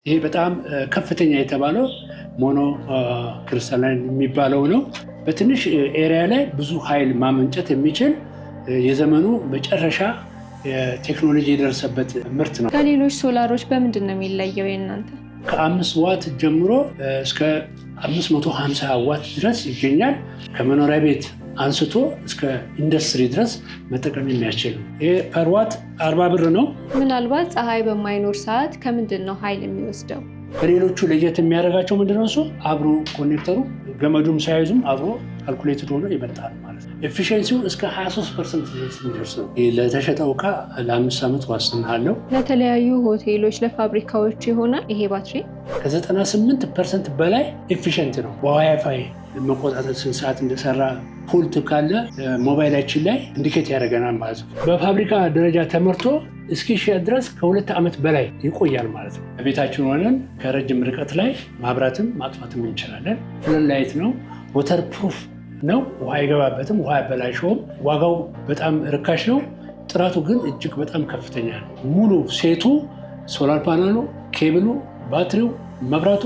ይሄ በጣም ከፍተኛ የተባለው ሞኖ ክሪስታላይን የሚባለው ነው። በትንሽ ኤሪያ ላይ ብዙ ኃይል ማመንጨት የሚችል የዘመኑ መጨረሻ ቴክኖሎጂ የደረሰበት ምርት ነው። ከሌሎች ሶላሮች በምንድን ነው የሚለየው የእናንተ? ከ5 ዋት ጀምሮ እስከ 550 ዋት ድረስ ይገኛል። ከመኖሪያ ቤት አንስቶ እስከ ኢንዱስትሪ ድረስ መጠቀም የሚያስችል ነው። ይሄ ፐር ዋት 40 ብር ነው። ምናልባት ፀሐይ በማይኖር ሰዓት ከምንድን ነው ኃይል የሚወስደው? ከሌሎቹ ለየት የሚያደርጋቸው ምንድነው? እሱ አብሮ ኮኔክተሩ ገመዱም ሳይዙም አብሮ ካልኩሌትድ ሆኖ ይመጣል ማለት ነው። ኤፊሽንሲው እስከ 23% ድረስ የሚደርስ ነው። ለተሸጠው ዕቃ ለ5 ዓመት ዋስትና አለው። ለተለያዩ ሆቴሎች፣ ለፋብሪካዎች ይሆናል ይሄ ባትሪ። ከ98% በላይ ኤፊሽንት ነው። በዋይፋይ መቆጣጠር ስንት ሰዓት እንደሰራ ፑልት ካለ ሞባይላችን ላይ ኢንዲኬት ያደርገናል ማለት ነው። በፋብሪካ ደረጃ ተመርቶ እስኪሸጥ ድረስ ከ2 ዓመት በላይ ይቆያል ማለት ነው። ቤታችን ሆነን ከረጅም ርቀት ላይ ማብራትም ማጥፋትም እንችላለን። ፍለን ላይት ነው። ወተር ፕሩፍ ነው። ውሃ አይገባበትም፣ ውሃ ያበላሸውም። ዋጋው በጣም ርካሽ ነው። ጥራቱ ግን እጅግ በጣም ከፍተኛ ነው። ሙሉ ሴቱ፣ ሶላር ፓናሉ፣ ኬብሉ፣ ባትሪው፣ መብራቱ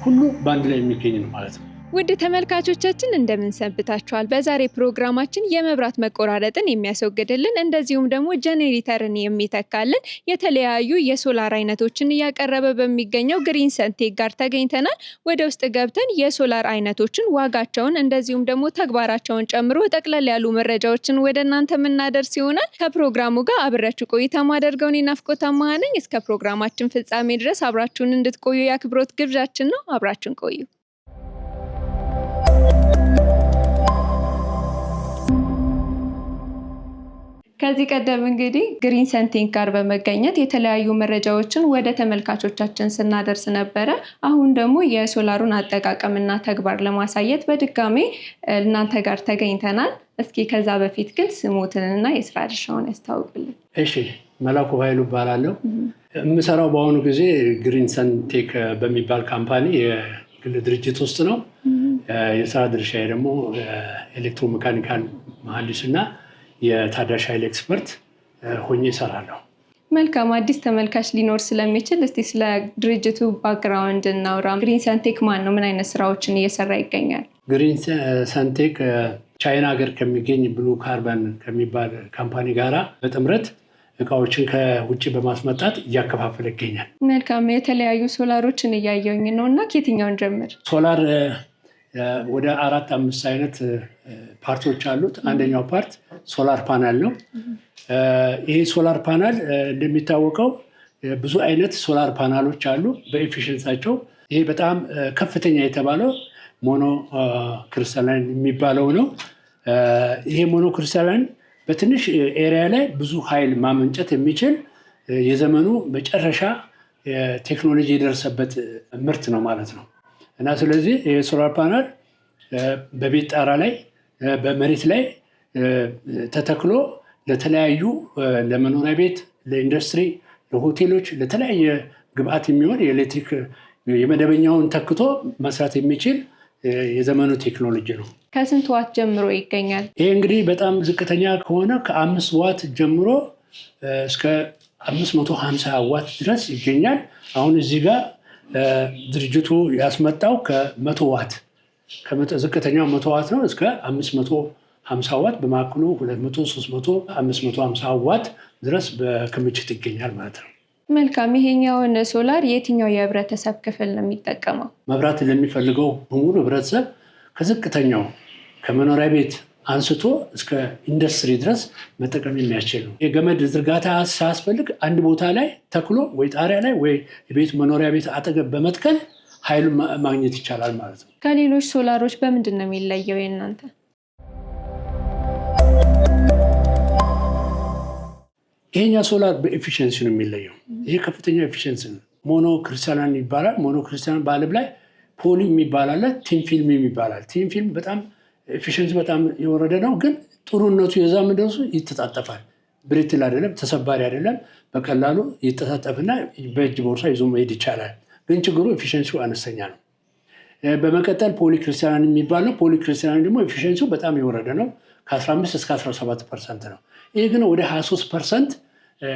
ሁሉ በአንድ ላይ የሚገኝ ነው ማለት ነው። ውድ ተመልካቾቻችን እንደምን ሰንብታችኋል? በዛሬ ፕሮግራማችን የመብራት መቆራረጥን የሚያስወግድልን እንደዚሁም ደግሞ ጄኔሬተርን የሚተካልን የተለያዩ የሶላር አይነቶችን እያቀረበ በሚገኘው ግሪን ሰንቴክ ጋር ተገኝተናል። ወደ ውስጥ ገብተን የሶላር አይነቶችን ዋጋቸውን እንደዚሁም ደግሞ ተግባራቸውን ጨምሮ ጠቅለል ያሉ መረጃዎችን ወደ እናንተ የምናደርስ ይሆናል። ከፕሮግራሙ ጋር አብራችሁ ቆይታ ማደርገው እኔ ናፍቆት አማሃ ነኝ። እስከ ፕሮግራማችን ፍጻሜ ድረስ አብራችሁን እንድትቆዩ የአክብሮት ግብዣችን ነው። አብራችሁን ቆዩ። ከዚህ ቀደም እንግዲህ ግሪን ሰንቴክ ጋር በመገኘት የተለያዩ መረጃዎችን ወደ ተመልካቾቻችን ስናደርስ ነበረ። አሁን ደግሞ የሶላሩን አጠቃቀምና ተግባር ለማሳየት በድጋሜ እናንተ ጋር ተገኝተናል። እስኪ ከዛ በፊት ግን ስሙትንና የስራ ድርሻውን ያስታውቅልን። እሺ፣ መላኩ ኃይሉ እባላለሁ። የምሰራው በአሁኑ ጊዜ ግሪን ሰንቴክ በሚባል ካምፓኒ የግል ድርጅት ውስጥ ነው። የስራ ድርሻዬ ደግሞ ኤሌክትሮሜካኒካል መሐንዲስ እና የታዳሽ ኃይል ኤክስፐርት ሆኜ እሰራለሁ። መልካም። አዲስ ተመልካች ሊኖር ስለሚችል እስቲ ስለ ድርጅቱ ባክግራውንድ እናውራ። ግሪን ሰንቴክ ማን ነው? ምን አይነት ስራዎችን እየሰራ ይገኛል? ግሪን ሰንቴክ ቻይና ሀገር ከሚገኝ ብሉ ካርበን ከሚባል ካምፓኒ ጋራ በጥምረት እቃዎችን ከውጭ በማስመጣት እያከፋፈለ ይገኛል። መልካም። የተለያዩ ሶላሮችን እያየሁኝ ነው እና ከየትኛውን ጀምር? ሶላር ወደ 4-5 አይነት ፓርቶች አሉት። አንደኛው ፓርት ሶላር ፓናል ነው። ይሄ ሶላር ፓናል እንደሚታወቀው ብዙ አይነት ሶላር ፓናሎች አሉ በኤፊሽንሳቸው። ይሄ በጣም ከፍተኛ የተባለው ሞኖ ክሪስታላይን የሚባለው ነው። ይሄ ሞኖ ክሪስታላይን በትንሽ ኤሪያ ላይ ብዙ ኃይል ማመንጨት የሚችል የዘመኑ መጨረሻ ቴክኖሎጂ የደረሰበት ምርት ነው ማለት ነው። እና ስለዚህ የሶላር ፓናል በቤት ጣራ ላይ በመሬት ላይ ተተክሎ ለተለያዩ ለመኖሪያ ቤት፣ ለኢንዱስትሪ፣ ለሆቴሎች፣ ለተለያየ ግብአት የሚሆን የኤሌክትሪክ የመደበኛውን ተክቶ መስራት የሚችል የዘመኑ ቴክኖሎጂ ነው። ከስንት ዋት ጀምሮ ይገኛል? ይሄ እንግዲህ በጣም ዝቅተኛ ከሆነ ከ5 ዋት ጀምሮ እስከ 550 ዋት ድረስ ይገኛል። አሁን እዚህ ጋር ድርጅቱ ያስመጣው ከ100 ዋት ዝቅተኛው 100 ዋት ነው እስከ 550 ዋት በማዕከሉ 200፣ 300፣ 550 ዋት ድረስ በክምችት ይገኛል ማለት ነው። መልካም። ይሄኛውን ሶላር የትኛው የህብረተሰብ ክፍል ነው የሚጠቀመው? መብራት ለሚፈልገው በሙሉ ህብረተሰብ ከዝቅተኛው ከመኖሪያ ቤት አንስቶ እስከ ኢንዱስትሪ ድረስ መጠቀም የሚያስችል ነው። የገመድ ዝርጋታ ሳያስፈልግ አንድ ቦታ ላይ ተክሎ ወይ ጣሪያ ላይ ወይ የቤት መኖሪያ ቤት አጠገብ በመትከል ኃይሉን ማግኘት ይቻላል ማለት ነው። ከሌሎች ሶላሮች በምንድን ነው የሚለየው የእናንተ? ይሄኛ ሶላር በኤፊሽንሲ ነው የሚለየው። ይሄ ከፍተኛ ኤፊሽንሲ ነው። ሞኖ ክሪስታላይን ይባላል። ሞኖ ክሪስታላይን በዓለም ላይ ፖሊ የሚባል አለ፣ ቲን ፊልም ይባላል። ቲን ፊልም በጣም ኤፊሽንሲ በጣም የወረደ ነው። ግን ጥሩነቱ የዛ ምንደሱ ይተጣጠፋል። ብሪትል አይደለም፣ ተሰባሪ አይደለም። በቀላሉ ይተጣጠፍና በእጅ ቦርሳ ይዞ መሄድ ይቻላል። ግን ችግሩ ኤፊሽንሲው አነስተኛ ነው። በመቀጠል ፖሊ ክሪስታላይን የሚባል ነው። ፖሊ ክሪስታላይን ደግሞ ኤፊሽንሲው በጣም የወረደ ነው። ከ15 እስከ 17% ነው። ይህ ግን ወደ 23%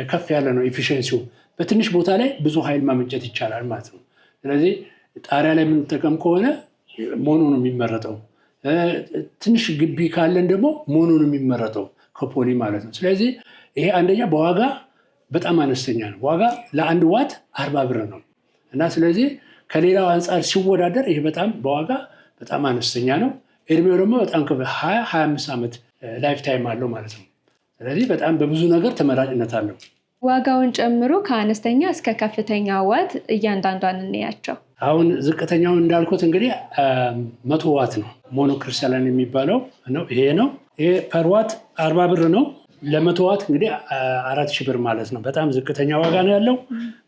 ከፍ ያለ ነው ኤፊሽንሲው። በትንሽ ቦታ ላይ ብዙ ኃይል ማመንጨት ይቻላል ማለት ነው። ስለዚህ ጣሪያ ላይ የምንጠቀም ከሆነ ሞኖ ነው የሚመረጠው። ትንሽ ግቢ ካለን ደግሞ ሞኖ ነው የሚመረጠው ከፖሊ ማለት ነው። ስለዚህ ይሄ አንደኛ በዋጋ በጣም አነስተኛ ነው። ዋጋ ለአንድ ዋት 40 ብር ነው እና ስለዚህ ከሌላው አንጻር ሲወዳደር ይሄ በጣም በዋጋ በጣም አነስተኛ ነው። እድሜው ደግሞ በጣም 20-25 ዓመት ላይፍ ታይም አለው ማለት ነው። ስለዚህ በጣም በብዙ ነገር ተመራጭነት አለው። ዋጋውን ጨምሮ ከአነስተኛ እስከ ከፍተኛ ዋት እያንዳንዷን እንያቸው። አሁን ዝቅተኛውን እንዳልኩት እንግዲህ 100 ዋት ነው ሞኖክሪስታላይን የሚባለው ነው። ይሄ ነው። ይሄ ፐር ዋት 40 ብር ነው። ለ100 ዋት እንግዲህ 4000 ብር ማለት ነው። በጣም ዝቅተኛ ዋጋ ነው ያለው።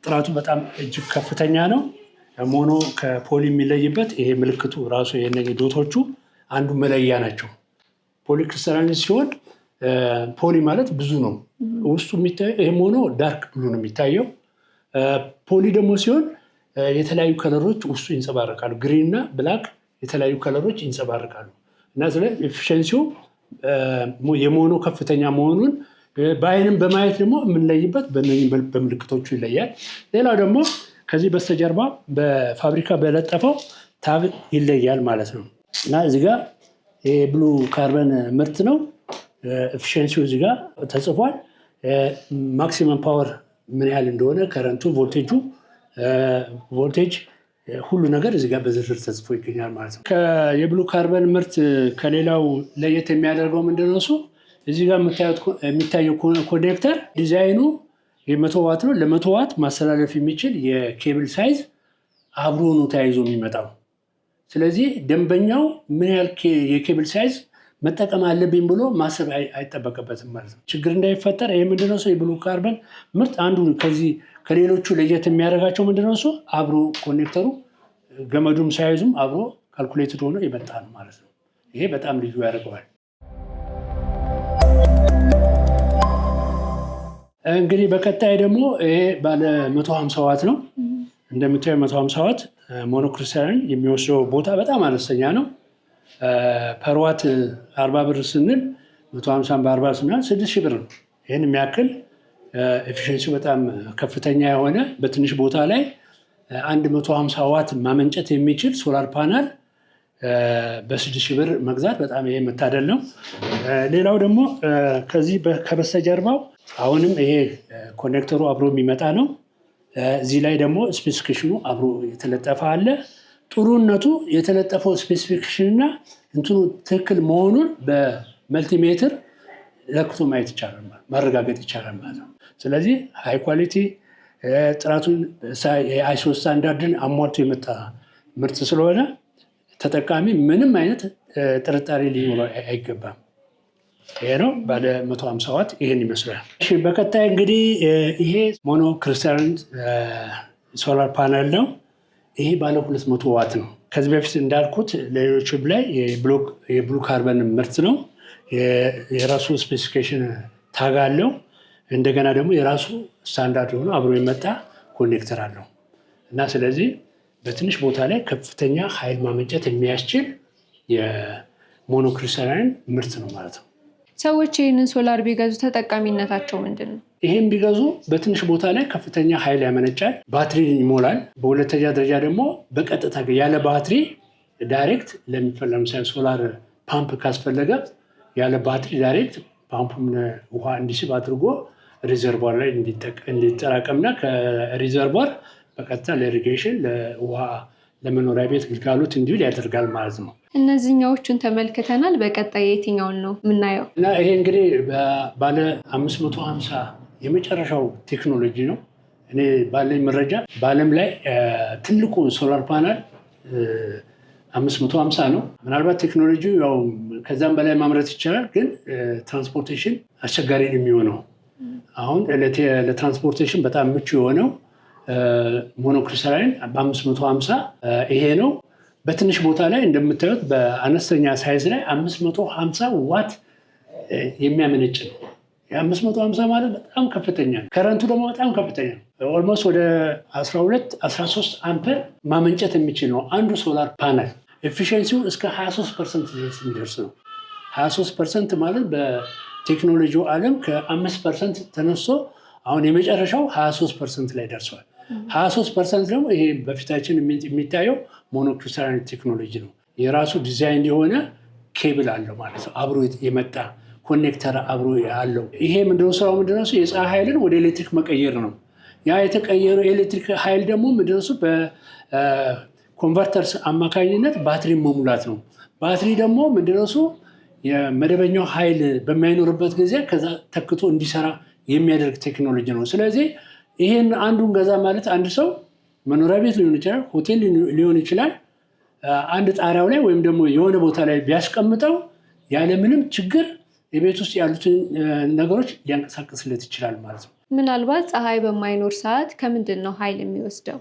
ጥራቱ በጣም እጅግ ከፍተኛ ነው። ሞኖ ከፖሊ የሚለይበት ይሄ ምልክቱ ራሱ የነዚህ ዶቶቹ አንዱ መለያ ናቸው። ፖሊክሪስታላይን ሲሆን ፖሊ ማለት ብዙ ነው ውስጡ የሚታየው። ይሄ ሞኖ ዳርክ ብሉ ነው የሚታየው። ፖሊ ደግሞ ሲሆን የተለያዩ ከለሮች ውስጡ ይንጸባረቃሉ። ግሪን እና ብላክ የተለያዩ ከለሮች ይንጸባረቃሉ እና ስለ ኤፊሽንሲው የሞኖ ከፍተኛ መሆኑን በአይንም በማየት ደግሞ የምንለይበት በምልክቶቹ ይለያል። ሌላው ደግሞ ከዚህ በስተጀርባ በፋብሪካ በለጠፈው ታግ ይለያል ማለት ነው እና እዚህ ጋር የብሉ ካርበን ምርት ነው። ኤፊሽንሲው እዚህ ጋር ተጽፏል። ማክሲመም ፓወር ምን ያህል እንደሆነ ከረንቱ፣ ቮልቴጅ ሁሉ ነገር እዚህ ጋር በዝርዝር ተጽፎ ይገኛል ማለት ነው። የብሉ ካርበን ምርት ከሌላው ለየት የሚያደርገው ምንድነው? እሱ እዚህ ጋር የሚታየው ኮኔክተር ዲዛይኑ የ100 ዋት ነው። ለ100 ዋት ማስተላለፍ የሚችል የኬብል ሳይዝ አብሮ ነው ተያይዞ የሚመጣው። ስለዚህ ደንበኛው ምን ያህል የኬብል ሳይዝ መጠቀም አለብኝ ብሎ ማሰብ አይጠበቅበትም ማለት ነው። ችግር እንዳይፈጠር ይህ ምንድነው ሰው የብሉ ካርበን ምርት አንዱ ከሌሎቹ ለየት የሚያደርጋቸው ምንድነው እሱ አብሮ ኮኔክተሩ ገመዱም ሳይዙም አብሮ ካልኩሌትድ ሆኖ የመጣ ነው ማለት ነው። ይሄ በጣም ልዩ ያደርገዋል። እንግዲህ በቀጣይ ደግሞ ይሄ ባለ 150 ዋት ነው። እንደምታየው 150 ዋት ሞኖክሪስታላይን የሚወስደው ቦታ በጣም አነስተኛ ነው። ፐር ዋት 40 ብር ስንል 150 በ40 ስንል 6000 ብር ነው። ይህን የሚያክል ኤፊሽንሲ በጣም ከፍተኛ የሆነ በትንሽ ቦታ ላይ 150 ዋት ማመንጨት የሚችል ሶላር ፓናል በ6000 ብር መግዛት በጣም ይሄ መታደል ነው። ሌላው ደግሞ ከዚህ ከበስተጀርባው አሁንም ይሄ ኮኔክተሩ አብሮ የሚመጣ ነው። እዚህ ላይ ደግሞ ስፔሲፊኬሽኑ አብሮ የተለጠፈ አለ። ጥሩነቱ የተለጠፈው ስፔሲፊኬሽን እና እንትኑ ትክክል መሆኑን በመልቲሜትር ለክቶ ማየት ይቻላል፣ ማረጋገጥ ይቻላል ማለት ነው። ስለዚህ ሃይ ኳሊቲ ጥራቱን የአይሶ ስታንዳርድን አሟልቶ የመጣ ምርት ስለሆነ ተጠቃሚ ምንም አይነት ጥርጣሬ ሊኖረው አይገባም። ይሄ ነው ባለ 150 ዋት ይሄን ይመስላል። እሺ በቀጣይ እንግዲህ ይሄ ሞኖክሪስታላይን ሶላር ፓናል ነው። ይሄ ባለ 200 ዋት ነው። ከዚህ በፊት እንዳልኩት ሌሎችም ላይ የብሉ ካርበን ምርት ነው። የራሱ ስፔሲፊኬሽን ታግ አለው። እንደገና ደግሞ የራሱ ስታንዳርድ ሆኖ አብሮ የመጣ ኮኔክተር አለው እና ስለዚህ በትንሽ ቦታ ላይ ከፍተኛ ኃይል ማመንጨት የሚያስችል የሞኖክሪስታላይን ምርት ነው ማለት ነው። ሰዎች ይህንን ሶላር ቢገዙ ተጠቃሚነታቸው ምንድን ነው? ይህም ቢገዙ በትንሽ ቦታ ላይ ከፍተኛ ኃይል ያመነጫል፣ ባትሪ ይሞላል። በሁለተኛ ደረጃ ደግሞ በቀጥታ ያለ ባትሪ ዳይሬክት ለምሳሌ ሶላር ፓምፕ ካስፈለገ ያለ ባትሪ ዳይሬክት ፓምፑን ውሃ እንዲስብ አድርጎ ሪዘርቫር ላይ እንዲጠራቀምና ከሪዘርቫር በቀጥታ ለኢሪጌሽን ለውሃ ለመኖሪያ ቤት ግልጋሎት እንዲውል ያደርጋል ማለት ነው። እነዚህኛዎቹን ተመልክተናል። በቀጣይ የትኛውን ነው የምናየው? እና ይሄ እንግዲህ ባለ 550 የመጨረሻው ቴክኖሎጂ ነው። እኔ ባለኝ መረጃ በዓለም ላይ ትልቁ ሶላር ፓናል 550 ነው። ምናልባት ቴክኖሎጂ ያው ከዛም በላይ ማምረት ይቻላል፣ ግን ትራንስፖርቴሽን አስቸጋሪ ነው የሚሆነው። አሁን ለትራንስፖርቴሽን በጣም ምቹ የሆነው ሞኖክሪስታላይን በ550 ይሄ ነው። በትንሽ ቦታ ላይ እንደምታዩት በአነስተኛ ሳይዝ ላይ 550 ዋት የሚያመነጭ ነው። የ550 ማለት በጣም ከፍተኛ ነው። ከረንቱ ደግሞ በጣም ከፍተኛ ነው። ኦልሞስት ወደ 12-13 አምፐር ማመንጨት የሚችል ነው አንዱ ሶላር ፓናል። ኤፊሽንሲው እስከ 23% የሚደርስ ነው። 23% ማለት በቴክኖሎጂው ዓለም ከ5% ተነስቶ አሁን የመጨረሻው 23% ላይ ደርሷል። 23% ደግሞ ይሄ በፊታችን የሚታየው ሞኖክሪስታላይን ቴክኖሎጂ ነው። የራሱ ዲዛይን የሆነ ኬብል አለው ማለት ነው። አብሮ የመጣ ኮኔክተር አብሮ አለው። ይሄ ምንድነው ስራው? ምንድነው የፀሐይ ኃይልን ወደ ኤሌክትሪክ መቀየር ነው። ያ የተቀየረው ኤሌክትሪክ ኃይል ደግሞ ምንድነው በኮንቨርተርስ አማካኝነት ባትሪ መሙላት ነው። ባትሪ ደግሞ ምንድነው የመደበኛው ኃይል በማይኖርበት ጊዜ ከዛ ተክቶ እንዲሰራ የሚያደርግ ቴክኖሎጂ ነው። ስለዚህ ይሄን አንዱን ገዛ ማለት አንድ ሰው መኖሪያ ቤት ሊሆን ይችላል፣ ሆቴል ሊሆን ይችላል፣ አንድ ጣሪያው ላይ ወይም ደግሞ የሆነ ቦታ ላይ ቢያስቀምጠው ያለምንም ችግር የቤት ውስጥ ያሉትን ነገሮች ሊያንቀሳቅስለት ይችላል ማለት ነው። ምናልባት ፀሐይ በማይኖር ሰዓት ከምንድን ነው ኃይል የሚወስደው?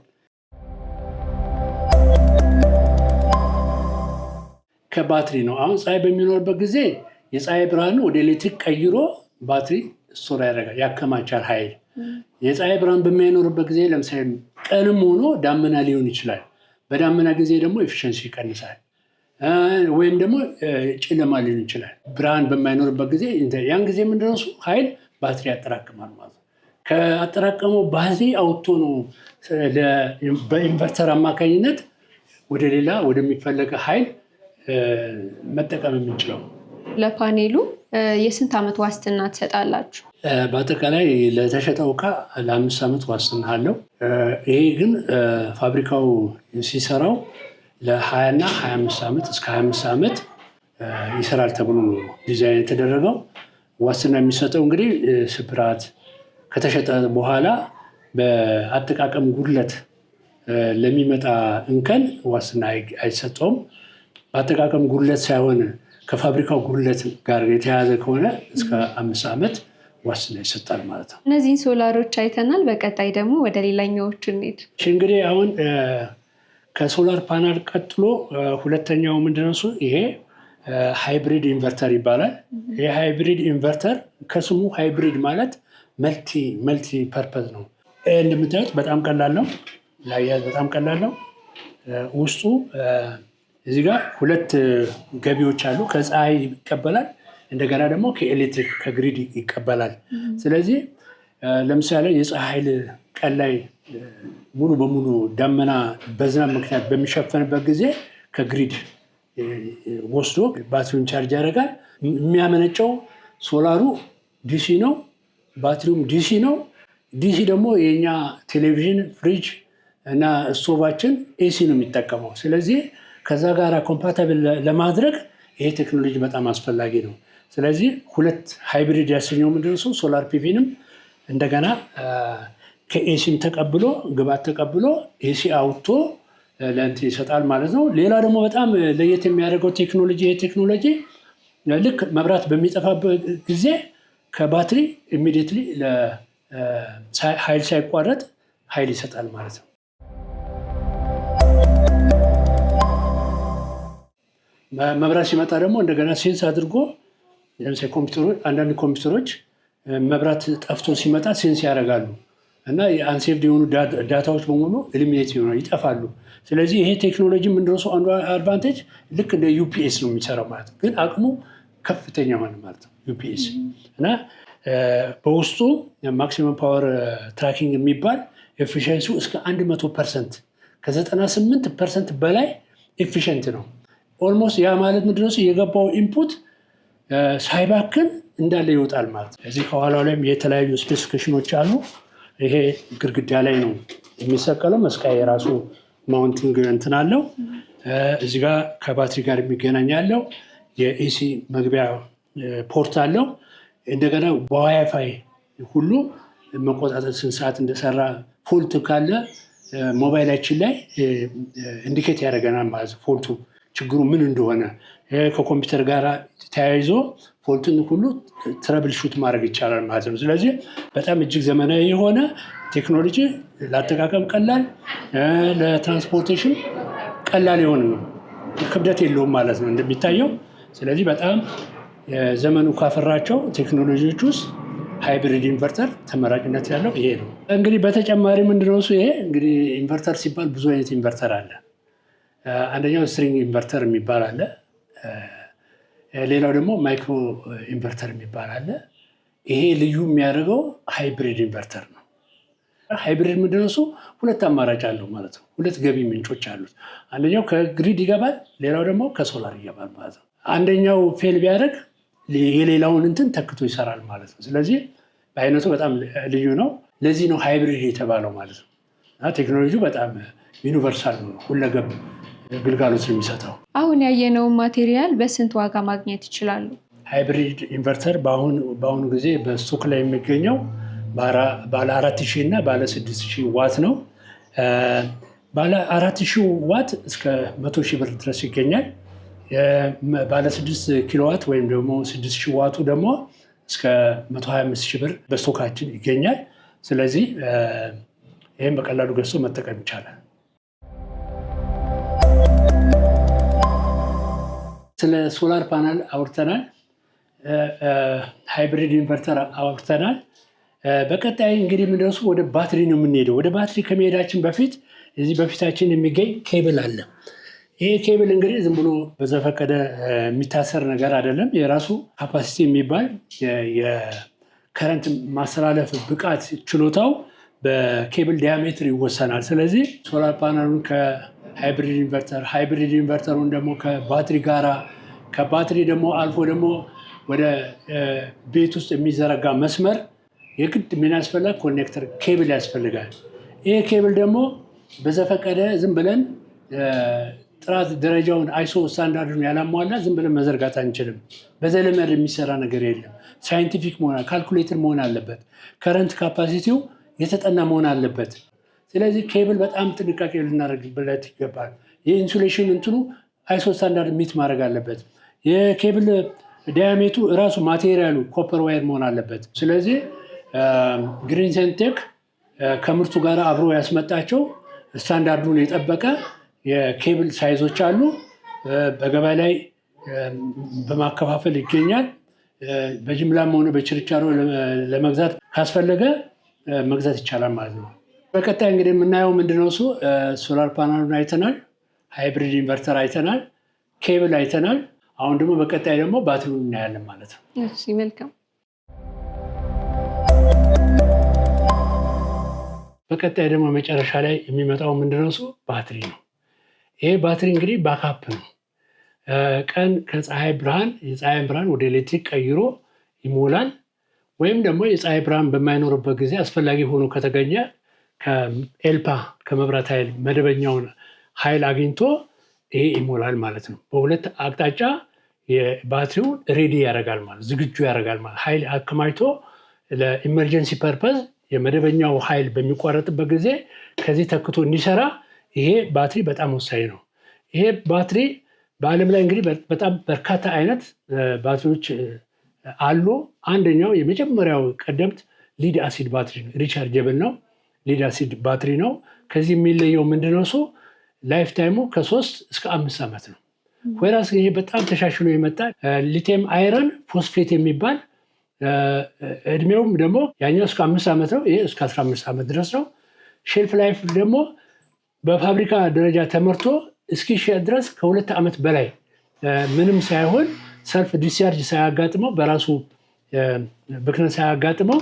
ከባትሪ ነው። አሁን ፀሐይ በሚኖርበት ጊዜ የፀሐይ ብርሃን ወደ ኤሌክትሪክ ቀይሮ ባትሪ ስቶር ያደርጋል፣ ያከማቻል ኃይል። የፀሐይ ብርሃን በማይኖርበት ጊዜ ለምሳሌ ቀንም ሆኖ ዳመና ሊሆን ይችላል። በዳመና ጊዜ ደግሞ ኤፊሽንሲ ይቀንሳል፣ ወይም ደግሞ ጨለማ ሊሆን ይችላል። ብርሃን በማይኖርበት ጊዜ ያን ጊዜ ምንድነው ኃይል ባትሪ ያጠራቅማል ማለት ነው። ከአጠራቀመው ባትሪ አውጥቶ ነው በኢንቨርተር አማካኝነት ወደ ሌላ ወደሚፈለገ ኃይል መጠቀም የምንችለው። ለፓኔሉ የስንት ዓመት ዋስትና ትሰጣላችሁ? በአጠቃላይ ለተሸጠው እቃ ለ5 ዓመት ዋስትና አለው። ይሄ ግን ፋብሪካው ሲሰራው ለ20 እና 25 ዓመት እስከ 25 ዓመት ይሰራል ተብሎ ነው ዲዛይን የተደረገው። ዋስትና የሚሰጠው እንግዲህ ስብራት ከተሸጠ በኋላ በአጠቃቀም ጉድለት ለሚመጣ እንከን ዋስትና አይሰጠውም። በአጠቃቀም ጉድለት ሳይሆን ከፋብሪካው ጉድለት ጋር የተያያዘ ከሆነ እስከ 5 ዓመት ዋስትና ይሰጣል ማለት ነው። እነዚህን ሶላሮች አይተናል። በቀጣይ ደግሞ ወደ ሌላኛዎቹ እንሂድ። እንግዲህ አሁን ከሶላር ፓናል ቀጥሎ ሁለተኛው ምንድነው ይሄ ሃይብሪድ ኢንቨርተር ይባላል። ይሄ ሃይብሪድ ኢንቨርተር ከስሙ ሃይብሪድ ማለት መልቲ ፐርፐዝ ነው። እንደምታዩት በጣም ቀላል ነው፣ ላያያዝ በጣም ቀላል ነው። ውስጡ እዚህ ጋር 2 ገቢዎች አሉ። ከፀሐይ ይቀበላል፣ እንደገና ደግሞ ከኤሌክትሪክ ከግሪድ ይቀበላል። ስለዚህ ለምሳሌ የፀሐይ ኃይል ቀን ላይ ሙሉ በሙሉ ደመና በዝናብ ምክንያት በሚሸፈንበት ጊዜ ከግሪድ ወስዶ ባትሪውን ቻርጅ ያደርጋል። የሚያመነጨው ሶላሩ ዲሲ ነው፣ ባትሪውም ዲሲ ነው። ዲሲ ደግሞ የኛ ቴሌቪዥን፣ ፍሪጅ እና ስቶቫችን ኤሲ ነው የሚጠቀመው። ስለዚህ ከዛ ጋር ኮምፓታብል ለማድረግ ይሄ ቴክኖሎጂ በጣም አስፈላጊ ነው። ስለዚህ 2 ሃይብሪድ ያሰኘው ምንድነው ሶላር ፒቪንም እንደገና ከኤሲም ተቀብሎ ግባት ተቀብሎ ኤሲ አውጥቶ ለእንትን ይሰጣል ማለት ነው። ሌላ ደግሞ በጣም ለየት የሚያደርገው ቴክኖሎጂ ይሄ ቴክኖሎጂ ልክ መብራት በሚጠፋበት ጊዜ ከባትሪ ኢሚዲየትሊ ኃይል ሳይቋረጥ ኃይል ይሰጣል ማለት ነው። መብራት ሲመጣ ደግሞ እንደገና ሴንስ አድርጎ ለምሳሌ አንዳንድ ኮምፒውተሮች መብራት ጠፍቶ ሲመጣ ሴንስ ያደርጋሉ እና የአንሴፍድ የሆኑ ዳታዎች በሙሉ ኤሊሚኔት ይጠፋሉ። ስለዚህ ይሄ ቴክኖሎጂ ምንድነው አንዱ አድቫንቴጅ ልክ እንደ ዩፒኤስ ነው የሚሰራው ማለት ነው። ግን አቅሙ ከፍተኛ ሆነ ማለት ነው ዩፒኤስ እና በውስጡ ማክሲመም ፓወር ትራኪንግ የሚባል ኤፊሽንሲው እስከ 100% ከ98% በላይ ኤፊሽንት ነው። ኦልሞስት ያ ማለት ምንድነው የገባው ኢንፑት ሳይባክን እንዳለ ይወጣል ማለት ነው። እዚህ ከኋላው ላይም የተለያዩ ስፔሲፊኬሽኖች አሉ። ይሄ ግድግዳ ላይ ነው የሚሰቀለው። መስቀያ የራሱ ማውንቲንግ እንትን አለው። እዚህ ጋር ከባትሪ ጋር የሚገናኝ ያለው የኤሲ መግቢያ ፖርት አለው። እንደገና በዋይፋይ ሁሉ መቆጣጠር ስንት ሰዓት እንደሰራ ፎልት ካለ ሞባይላችን ላይ ኢንዲኬት ያደርገናል ማለት ነው። ፎልቱ ችግሩ ምን እንደሆነ ከኮምፒውተር ጋር ተያይዞ ፎልቱን ሁሉ ትረብል ሹት ማድረግ ይቻላል ማለት ነው። ስለዚህ በጣም እጅግ ዘመናዊ የሆነ ቴክኖሎጂ ለአጠቃቀም ቀላል፣ ለትራንስፖርቴሽን ቀላል የሆነ ነው። ክብደት የለውም ማለት ነው እንደሚታየው። ስለዚህ በጣም ዘመኑ ካፈራቸው ቴክኖሎጂዎች ውስጥ ሃይብሪድ ኢንቨርተር ተመራጭነት ያለው ይሄ ነው። እንግዲህ በተጨማሪ ምንድነው ይሄ እንግዲህ ኢንቨርተር ሲባል ብዙ አይነት ኢንቨርተር አለ። አንደኛው ስትሪንግ ኢንቨርተር የሚባል አለ። ሌላው ደግሞ ማይክሮ ኢንቨርተር የሚባል አለ። ይሄ ልዩ የሚያደርገው ሃይብሪድ ኢንቨርተር ነው። ሃይብሪድ ምንድነው? እሱ ሁለት አማራጭ አለው ማለት ነው። ሁለት ገቢ ምንጮች አሉት። አንደኛው ከግሪድ ይገባል፣ ሌላው ደግሞ ከሶላር ይገባል ማለት ነው። አንደኛው ፌል ቢያደርግ የሌላውን እንትን ተክቶ ይሰራል ማለት ነው። ስለዚህ በአይነቱ በጣም ልዩ ነው። ለዚህ ነው ሃይብሪድ የተባለው ማለት ነው። ቴክኖሎጂው በጣም ዩኒቨርሳል ነው፣ ሁለገብ ግልጋሎት ነው የሚሰጠው። አሁን ያየነውን ማቴሪያል በስንት ዋጋ ማግኘት ይችላሉ? ሃይብሪድ ኢንቨርተር በአሁኑ ጊዜ በስቶክ ላይ የሚገኘው ባለ 4000 እና ባለ 6000 ዋት ነው። ባለ 4000 ዋት እስከ 100,000 ብር ድረስ ይገኛል። ባለ 6 ኪሎዋት ወይም ደግሞ 6000 ዋቱ ደግሞ እስከ 125,000 ብር በስቶካችን ይገኛል። ስለዚህ ይህም በቀላሉ ገዝቶ መጠቀም ይቻላል። ስለ ሶላር ፓናል አውርተናል። ሃይብሪድ ኢንቨርተር አውርተናል። በቀጣይ እንግዲህ የምንደርሱ ወደ ባትሪ ነው የምንሄደው። ወደ ባትሪ ከመሄዳችን በፊት እዚህ በፊታችን የሚገኝ ኬብል አለ። ይሄ ኬብል እንግዲህ ዝም ብሎ በዘፈቀደ የሚታሰር ነገር አይደለም። የራሱ ካፓሲቲ የሚባል የከረንት ማስተላለፍ ብቃት ችሎታው በኬብል ዲያሜትር ይወሰናል። ስለዚህ ሶላር ፓናሉን ከሃይብሪድ ኢንቨርተር፣ ሃይብሪድ ኢንቨርተሩን ደግሞ ከባትሪ ጋራ፣ ከባትሪ ደግሞ አልፎ ደግሞ ወደ ቤት ውስጥ የሚዘረጋ መስመር የግድ ምን ያስፈልጋል? ኮኔክተር ኬብል ያስፈልጋል። ይሄ ኬብል ደግሞ በዘፈቀደ ዝም ብለን ጥራት ደረጃውን አይሶ ስታንዳርዱን ያላሟላ ዝም ብለን መዘርጋት አንችልም። በዘለመድ የሚሰራ ነገር የለም። ሳይንቲፊክ መሆን ካልኩሌተር መሆን አለበት። ከረንት ካፓሲቲው የተጠና መሆን አለበት። ስለዚህ ኬብል በጣም ጥንቃቄ ልናደርግበት ይገባል። የኢንሱሌሽን እንትኑ አይሶ ስታንዳርድ ሚት ማድረግ አለበት። የኬብል ዲያሜቱ እራሱ ማቴሪያሉ ኮፐር ዋየር መሆን አለበት። ስለዚህ ግሪንሰንቴክ ከምርቱ ጋር አብሮ ያስመጣቸው ስታንዳርዱን የጠበቀ የኬብል ሳይዞች አሉ። በገበያ ላይ በማከፋፈል ይገኛል። በጅምላም ሆነ በችርቻሮ ለመግዛት ካስፈለገ መግዛት ይቻላል ማለት ነው። በቀጣይ እንግዲህ የምናየው ምንድነው? እሱ ሶላር ፓናሉን አይተናል፣ ሃይብሪድ ኢንቨርተር አይተናል፣ ኬብል አይተናል። አሁን ደግሞ በቀጣይ ደግሞ ባትሪውን እናያለን ማለት ነው። እሺ፣ መልካም። በቀጣይ ደግሞ መጨረሻ ላይ የሚመጣው ምንድነው? እሱ ባትሪ ነው። ይሄ ባትሪ እንግዲህ ባካፕ ነው። ቀን ከፀሐይ ብርሃን የፀሐይን ብርሃን ወደ ኤሌክትሪክ ቀይሮ ይሞላል። ወይም ደግሞ የፀሐይ ብርሃን በማይኖርበት ጊዜ አስፈላጊ ሆኖ ከተገኘ ከኤልፓ ከመብራት ኃይል መደበኛውን ኃይል አግኝቶ ይሄ ይሞላል ማለት ነው። በሁለት አቅጣጫ የባትሪውን ሬዲ ያደርጋል ማለት ዝግጁ ያደርጋል ማለት ኃይል አከማችቶ ለኢመርጀንሲ ፐርፐዝ የመደበኛው ኃይል በሚቋረጥበት ጊዜ ከዚህ ተክቶ እንዲሰራ ይሄ ባትሪ በጣም ወሳኝ ነው። ይሄ ባትሪ በዓለም ላይ እንግዲህ በጣም በርካታ አይነት ባትሪዎች አሉ። አንደኛው የመጀመሪያው ቀደምት ሊድ አሲድ ባትሪ ነው። ሪቻርጀብል ነው። ሊድ አሲድ ባትሪ ነው። ከዚህ የሚለየው ምንድነው? እሱ ላይፍ ታይሙ ከ3 እስከ 5 ዓመት ነው። ወይራስ ይሄ በጣም ተሻሽሎ የመጣ ሊቲየም አይረን ፎስፌት የሚባል እድሜውም ደግሞ ያኛው እስከ 5 ዓመት ነው። ይሄ እስከ 15 ዓመት ድረስ ነው። ሼልፍ ላይፍ ደግሞ በፋብሪካ ደረጃ ተመርቶ እስኪሸጥ ድረስ ከ2 ዓመት በላይ ምንም ሳይሆን ሰልፍ ዲስቻርጅ ሳያጋጥመው በራሱ ብክነት ሳያጋጥመው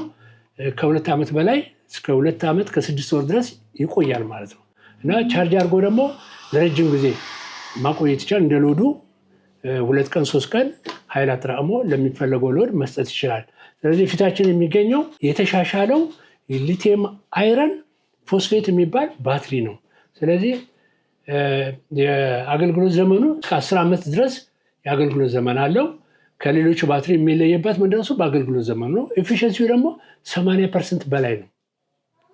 ከ2 ዓመት በላይ እስከ 2 ዓመት ከ6 ወር ድረስ ይቆያል ማለት ነው። እና ቻርጅ አድርጎ ደግሞ ለረጅም ጊዜ ማቆየት ይችላል። እንደ ሎዱ 2 ቀን 3 ቀን ኃይል አጠራቅሞ ለሚፈለገው ሎድ መስጠት ይችላል። ስለዚህ ፊታችን የሚገኘው የተሻሻለው ሊቲየም አይረን ፎስፌት የሚባል ባትሪ ነው። ስለዚህ የአገልግሎት ዘመኑ እስከ 10 ዓመት ድረስ የአገልግሎት ዘመን አለው። ከሌሎቹ ባትሪ የሚለየበት ምንድነው? በአገልግሎት ዘመኑ ነው። ኤፊሽንሲው ደግሞ 80% በላይ ነው።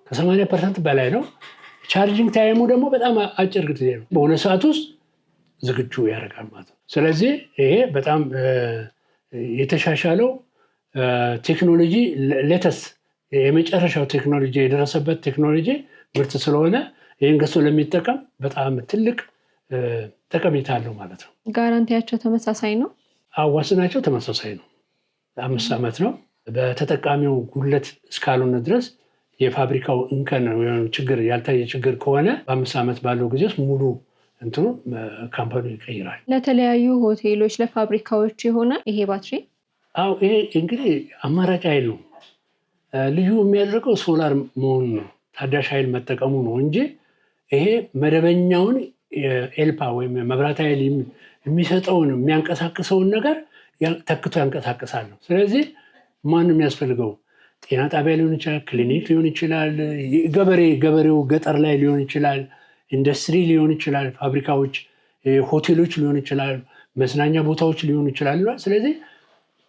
ከ80% በላይ ነው። ቻርጂንግ ታይሙ ደግሞ በጣም አጭር ጊዜ ነው። በ2 ሰዓት ውስጥ ዝግጁ ያደርጋል ማለት ነው። ስለዚህ ይሄ በጣም የተሻሻለው ቴክኖሎጂ ሌተስት የመጨረሻው ቴክኖሎጂ የደረሰበት ቴክኖሎጂ ምርት ስለሆነ ይህን ገዝቶ ለሚጠቀም በጣም ትልቅ ጠቀሜታ አለው ማለት ነው። ጋራንቲያቸው ተመሳሳይ ነው። ዋስትናቸው ተመሳሳይ ነው። 5 ዓመት ነው። በተጠቃሚው ጉድለት እስካልሆነ ድረስ የፋብሪካው እንከን ወይም ችግር ያልታየ ችግር ከሆነ በ5 ዓመት ባለው ጊዜ ውስጥ ሙሉ እንትኑ ካምፓኒ ይቀይራል። ለተለያዩ ሆቴሎች፣ ለፋብሪካዎች ይሆናል ይሄ ባትሪ። አዎ ይሄ እንግዲህ አማራጭ ኃይል ነው። ልዩ የሚያደርገው ሶላር መሆኑ ነው፣ ታዳሽ ኃይል መጠቀሙ ነው እንጂ ይሄ መደበኛውን ኤልፓ ወይም መብራት ኃይል የሚሰጠውን የሚያንቀሳቅሰውን ነገር ተክቶ ያንቀሳቅሳል ነው። ስለዚህ ማንም የሚያስፈልገው ጤና ጣቢያ ሊሆን ይችላል፣ ክሊኒክ ሊሆን ይችላል፣ ገበሬው ገጠር ላይ ሊሆን ይችላል፣ ኢንዱስትሪ ሊሆን ይችላል፣ ፋብሪካዎች፣ ሆቴሎች ሊሆን ይችላል፣ መዝናኛ ቦታዎች ሊሆኑ ይችላሉ። ስለዚህ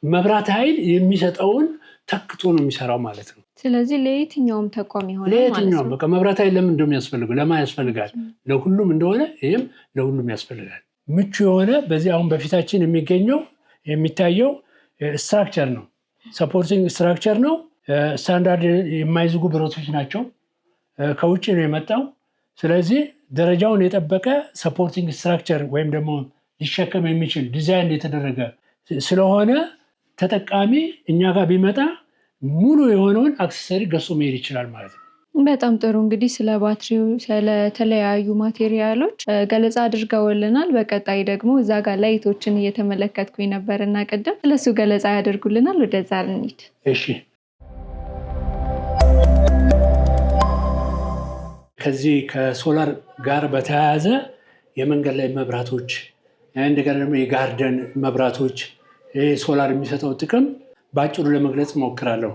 መብራት ኃይል የሚሰጠውን ተክቶ ነው የሚሰራው ማለት ነው። ስለዚህ ለየትኛውም ተቋም ይሆናል ለየትኛውም በቃ መብራት ኃይል ለምን እንደሚያስፈልገው ለማ ያስፈልጋል ለሁሉም እንደሆነ ይህም ለሁሉም ያስፈልጋል። ምቹ የሆነ በዚህ አሁን በፊታችን የሚታየው ስትራክቸር ነው፣ ሰፖርቲንግ ስትራክቸር ነው። ስታንዳርድ የማይዝጉ ብረቶች ናቸው፣ ከውጭ ነው የመጣው። ስለዚህ ደረጃውን የጠበቀ ሰፖርቲንግ ስትራክቸር ወይም ደግሞ ሊሸከም የሚችል ዲዛይን የተደረገ ስለሆነ ተጠቃሚ እኛ ጋር ቢመጣ ሙሉ የሆነውን አክሰሰሪ ገዝቶ መሄድ ይችላል ማለት ነው። በጣም ጥሩ። እንግዲህ ስለ ባትሪው ስለተለያዩ ማቴሪያሎች ገለጻ አድርገውልናል። በቀጣይ ደግሞ እዛ ጋር ላይቶችን እየተመለከትኩኝ ነበር እና ቅድም ስለሱ ገለጻ ያደርጉልናል። ወደዛ ልንሂድ። እሺ። ከዚህ ከሶላር ጋር በተያያዘ የመንገድ ላይ መብራቶች እንደገና ደግሞ የጋርደን መብራቶች ሶላር የሚሰጠው ጥቅም በአጭሩ ለመግለጽ እሞክራለሁ።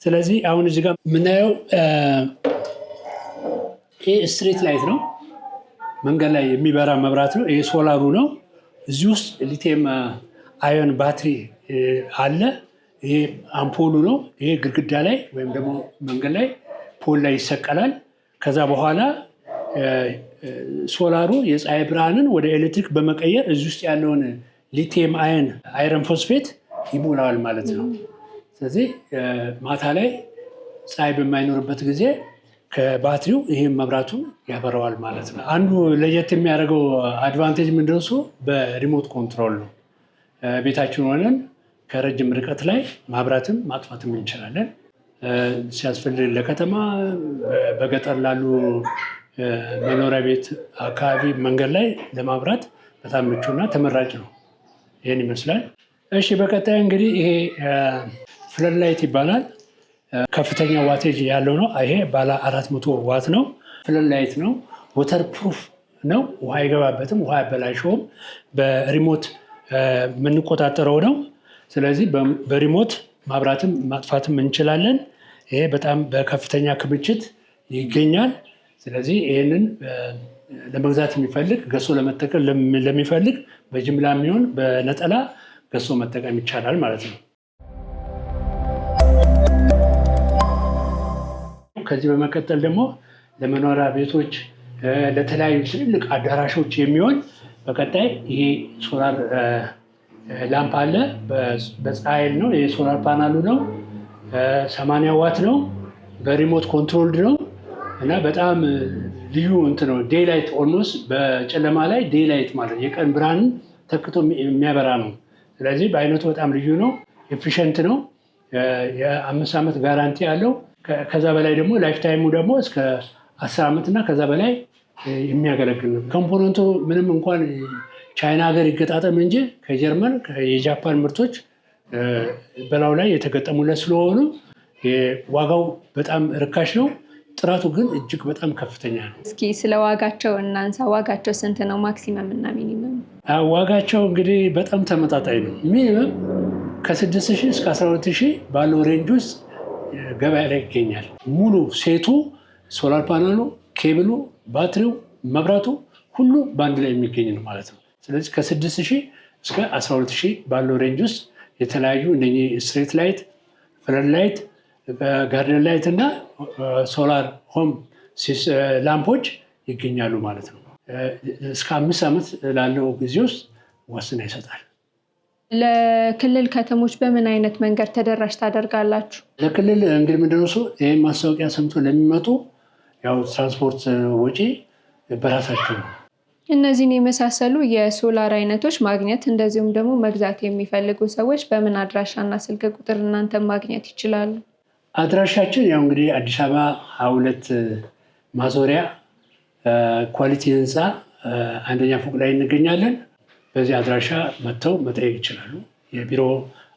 ስለዚህ አሁን እዚህ ጋር የምናየው ይህ ስትሪት ላይት ነው፣ መንገድ ላይ የሚበራ መብራት ነው። ይህ ሶላሩ ነው። እዚህ ውስጥ ሊቲየም አዮን ባትሪ አለ። ይሄ አምፖሉ ነው። ይሄ ግድግዳ ላይ ወይም ደግሞ መንገድ ላይ ፖል ላይ ይሰቀላል። ከዛ በኋላ ሶላሩ የፀሐይ ብርሃንን ወደ ኤሌክትሪክ በመቀየር እዚህ ውስጥ ያለውን ሊቲየም አይረን ፎስፌት ይሞላዋል ማለት ነው። ስለዚህ ማታ ላይ ፀሐይ በማይኖርበት ጊዜ ከባትሪው ይህም መብራቱን ያበራዋል ማለት ነው። አንዱ ለየት የሚያደርገው አድቫንቴጅ ምንድነው? እሱ በሪሞት ኮንትሮል ነው። ቤታችን ሆነን ከረጅም ርቀት ላይ ማብራትም ማጥፋትም እንችላለን። ሲያስፈልግ ለከተማ በገጠር ላሉ መኖሪያ ቤት አካባቢ መንገድ ላይ ለማብራት በጣም ምቹና ተመራጭ ነው። ይህን ይመስላል። እሺ፣ በቀጣይ እንግዲህ ይሄ ፍለድ ላይት ይባላል። ከፍተኛ ዋቴጅ ያለው ነው። ይሄ ባለ 400 ዋት ነው። ፍለድ ላይት ነው። ወተር ፕሩፍ ነው። ውሃ አይገባበትም፣ ውሃ አይበላሸውም። በሪሞት የምንቆጣጠረው ነው። ስለዚህ በሪሞት ማብራትም ማጥፋትም እንችላለን። ይሄ በጣም በከፍተኛ ክምችት ይገኛል። ስለዚህ ይህንን ለመግዛት የሚፈልግ ገዝቶ ለመጠቀም ለሚፈልግ በጅምላ የሚሆን በነጠላ ገዝቶ መጠቀም ይቻላል ማለት ነው። ከዚህ በመቀጠል ደግሞ ለመኖሪያ ቤቶች፣ ለተለያዩ ትልልቅ አዳራሾች የሚሆን በቀጣይ ይሄ ሶላር ላምፕ አለ። በፀሐይ ነው። የሶላር ፓናሉ ነው። 80 ዋት ነው። በሪሞት ኮንትሮልድ ነው እና በጣም ልዩ እንትን ነው። ዴይላይት ኦልሞስት በጨለማ ላይ ዴይላይት ማለት የቀን ብርሃንን ተክቶ የሚያበራ ነው። ስለዚህ በአይነቱ በጣም ልዩ ነው። ኤፊሽንት ነው። የ5 ዓመት ጋራንቲ አለው። ከዛ በላይ ደግሞ ላይፍ ታይሙ ደግሞ እስከ 10 ዓመት እና ከዛ በላይ የሚያገለግል ነው። ኮምፖነንቱ ምንም እንኳን ቻይና ሀገር ይገጣጠም እንጂ ከጀርመን የጃፓን ምርቶች በላዩ ላይ የተገጠሙለት ስለሆኑ ዋጋው በጣም ርካሽ ነው። ጥራቱ ግን እጅግ በጣም ከፍተኛ ነው። እስኪ ስለ ዋጋቸው እናንሳ። ዋጋቸው ስንት ነው? ማክሲመም እና ሚኒመም? ዋጋቸው እንግዲህ በጣም ተመጣጣኝ ነው። ሚኒመም ከ6,000 እስከ 12,000 ባለው ሬንጅ ውስጥ ገበያ ላይ ይገኛል። ሙሉ ሴቱ፣ ሶላር ፓናሉ፣ ኬብሉ፣ ባትሪው፣ መብራቱ ሁሉ በአንድ ላይ የሚገኝ ነው ማለት ነው። ስለዚህ ከ6,000 እስከ 12,000 ባለው ሬንጅ ውስጥ የተለያዩ እነኚህ ስትሪት ላይት፣ ፍለድ ላይት፣ ጋርደን ላይት እና ሶላር ሆም ላምፖች ይገኛሉ ማለት ነው። እስከ 5 ዓመት ላለው ጊዜ ውስጥ ዋስትና ይሰጣል። ለክልል ከተሞች በምን አይነት መንገድ ተደራሽ ታደርጋላችሁ? ለክልል እንግዲህ ምንድን ነው ይህን ማስታወቂያ ሰምቶ ለሚመጡ ያው ትራንስፖርት ወጪ በራሳቸው ነው። እነዚህን የመሳሰሉ የሶላር አይነቶች ማግኘት እንደዚሁም ደግሞ መግዛት የሚፈልጉ ሰዎች በምን አድራሻና ስልክ ቁጥር እናንተ ማግኘት ይችላሉ? አድራሻችን ያው እንግዲህ አዲስ አበባ 22 ማዞሪያ ኳሊቲ ህንፃ አንደኛ ፎቅ ላይ እንገኛለን። በዚህ አድራሻ መጥተው መጠየቅ ይችላሉ። የቢሮ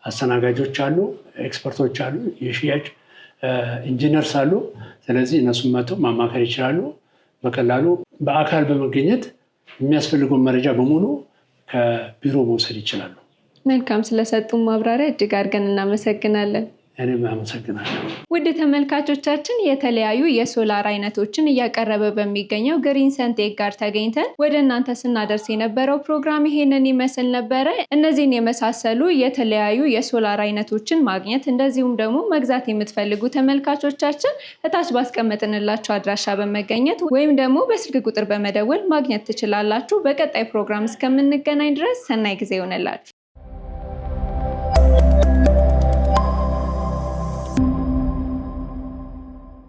አስተናጋጆች አሉ፣ ኤክስፐርቶች አሉ፣ የሽያጭ ኢንጂነርስ አሉ። ስለዚህ እነሱን መጥተው ማማከር ይችላሉ። በቀላሉ በአካል በመገኘት የሚያስፈልገውን መረጃ በሙሉ ከቢሮ መውሰድ ይችላሉ። መልካም፣ ስለሰጡን ማብራሪያ እጅግ አድርገን እናመሰግናለን። እኔም አመሰግናለሁ። ውድ ተመልካቾቻችን የተለያዩ የሶላር አይነቶችን እያቀረበ በሚገኘው ግሪን ሰንቴክ ጋር ተገኝተን ወደ እናንተ ስናደርስ የነበረው ፕሮግራም ይሄንን ይመስል ነበረ። እነዚህን የመሳሰሉ የተለያዩ የሶላር አይነቶችን ማግኘት እንደዚሁም ደግሞ መግዛት የምትፈልጉ ተመልካቾቻችን እታች ባስቀመጥንላችሁ አድራሻ በመገኘት ወይም ደግሞ በስልክ ቁጥር በመደወል ማግኘት ትችላላችሁ። በቀጣይ ፕሮግራም እስከምንገናኝ ድረስ ሰናይ ጊዜ ይሆንላችሁ።